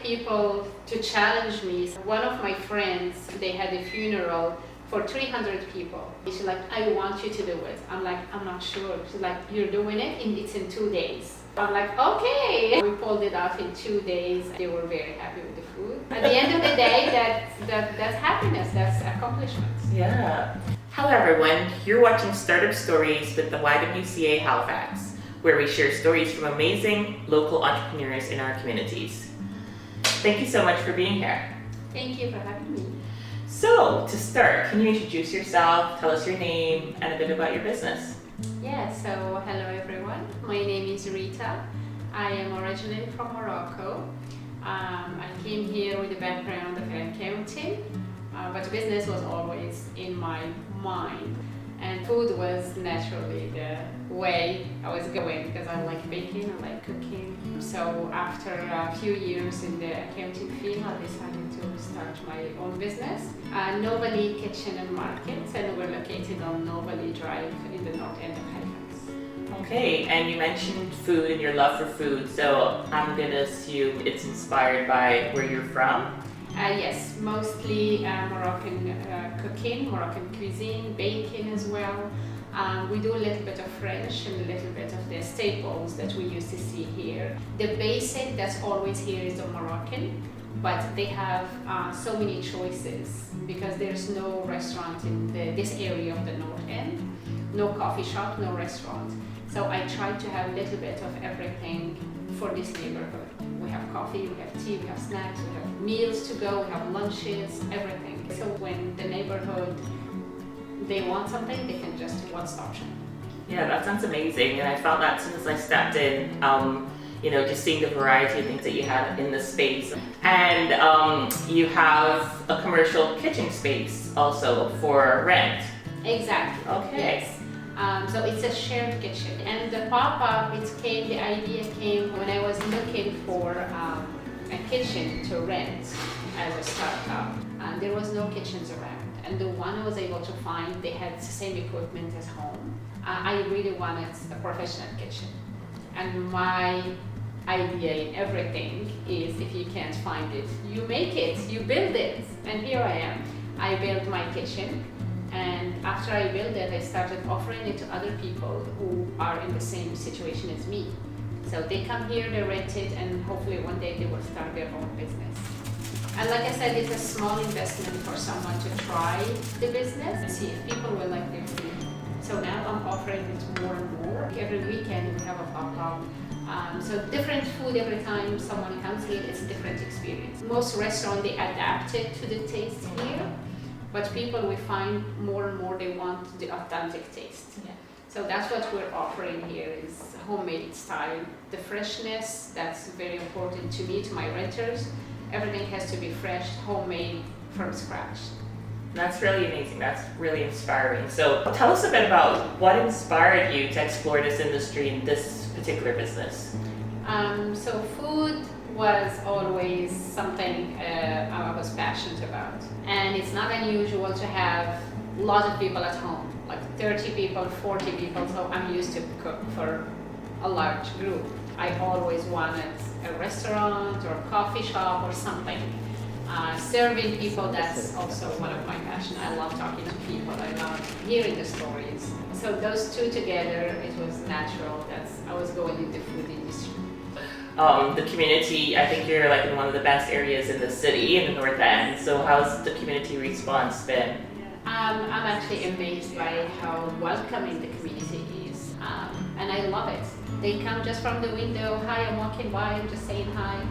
people to challenge me. So one of my friends, they had a funeral for 300 people. She's like, I want you to do it. I'm like, I'm not sure. She's like, you're doing it? It's in 2 days. I'm like, okay. We pulled it off in 2 days. They were very happy with the food. At the end of the day, that's happiness, that's accomplishments. Yeah. Hello everyone, you're watching Startup Stories with the YWCA Halifax, where we share stories from amazing local entrepreneurs in our communities. Thank you so much for being here. Thank you for having me. So, to start, can you introduce yourself, tell us your name, and a bit about your business? Yeah, so hello everyone. My name is Rita. I am originally from Morocco. I came here with a background of accounting, but business was always in my mind. And food was naturally the way I was going because I like baking, I like cooking. So after a few years in the accounting field, I decided to start my own business. Novalea Kitchen and Market, and we're located on Novalea Drive in the north end of Halifax. Okay, and you mentioned food and your love for food, so I'm going to assume it's inspired by where you're from? Yes, mostly Moroccan cooking, Moroccan cuisine, baking as well. We do a little bit of French and a little bit of the staples that we used to see here. The basic that's always here is the Moroccan, but they have so many choices because there's no restaurant in this area of the north end, no coffee shop, no restaurant. So I tried to have a little bit of everything for this neighborhood. We have coffee, we have tea, we have snacks, we have meals to go, we have lunches, everything. So when the neighborhood, they want something, they can just one-stop shop. Yeah, that sounds amazing. And I felt that as soon as I stepped in, just seeing the variety of things that you had in the space. And you have a commercial kitchen space also for rent. Exactly. Okay. Yes. So it's a shared kitchen, and the pop-up, the idea came when I was looking for a kitchen to rent as a startup. There was no kitchens around, and the one I was able to find, they had the same equipment as home. I really wanted a professional kitchen, and my idea in everything is if you can't find it, you make it, you build it, and here I am. I built my kitchen. And after I built it, I started offering it to other people who are in the same situation as me. So they come here, they rent it, and hopefully one day they will start their own business. And like I said, it's a small investment for someone to try the business and see if people will like their food. So now I'm offering it more and more. Every weekend we have a pop-up. So different food every time someone comes here, it's a different experience. Most restaurants, they adapt it to the taste here. But people, we find more and more they want the authentic taste. Yeah. So that's what we're offering here is homemade style. The freshness, that's very important to me, to my renters. Everything has to be fresh, homemade, from scratch. That's really amazing. That's really inspiring. So tell us a bit about what inspired you to explore this industry in this particular business. So food was always something I was passionate about. And it's not unusual to have a lot of people at home, like 30 people, 40 people, so I'm used to cook for a large group. I always wanted a restaurant or a coffee shop or something. Serving people, that's also one of my passions. I love talking to people, I love hearing the stories. So those two together, it was natural that I was going in the food industry. The community, I think you're like in one of the best areas in the city, in the north end. So how's the community response been? I'm actually amazed by how welcoming the community is, and I love it. They come just from the window. Hi, I'm walking by. I'm just saying hi.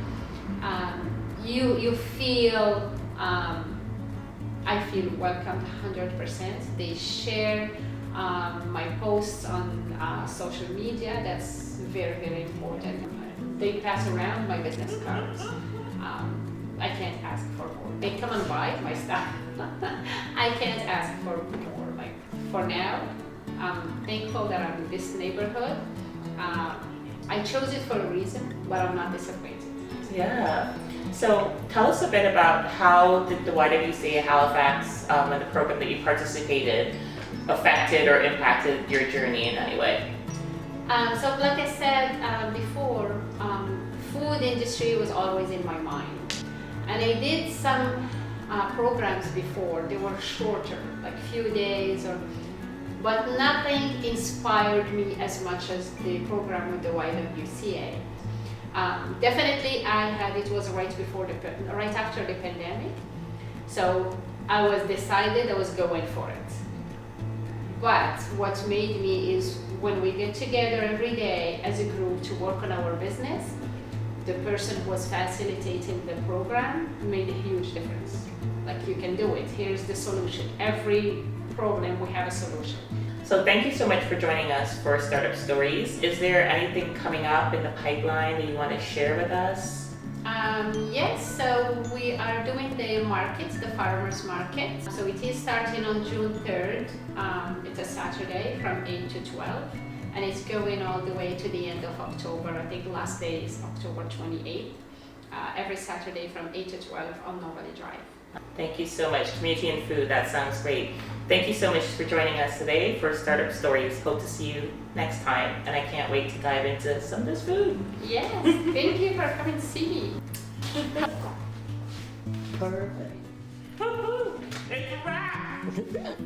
You feel. I feel welcomed 100%. They share my posts on social media. That's very, very important. They pass around my business cards. I can't ask for more. They come and buy my stuff. I can't ask for more. Like for now, I'm thankful that I'm in this neighborhood. I chose it for a reason, but I'm not disappointed. Yeah. So tell us a bit about how did the YWCA Halifax and the program that you participated affected or impacted your journey in any way? So like I said before, food food industry was always in my mind. And I did some programs before. They were shorter, like few days, but nothing inspired me as much as the program with the YWCA. Definitely, it was right after the pandemic, so I was decided I was going for it. But what made me is when we get together every day as a group to work on our business, the person who was facilitating the program made a huge difference. Like, you can do it. Here's the solution. Every problem, we have a solution. So thank you so much for joining us for Startup Stories. Is there anything coming up in the pipeline that you want to share with us? Yes, so we are doing the market, the farmers market. So it is starting on June 3rd. It's a Saturday from 8 to 12. And it's going all the way to the end of October. I think last day is October 28th. Every Saturday from 8 to 12 on Novalea Drive. Thank you so much. Community and food, that sounds great. Thank you so much for joining us today for Startup Stories. Hope to see you next time, and I can't wait to dive into some of this food. Yes, thank you for coming to see me. Perfect. It's a wrap!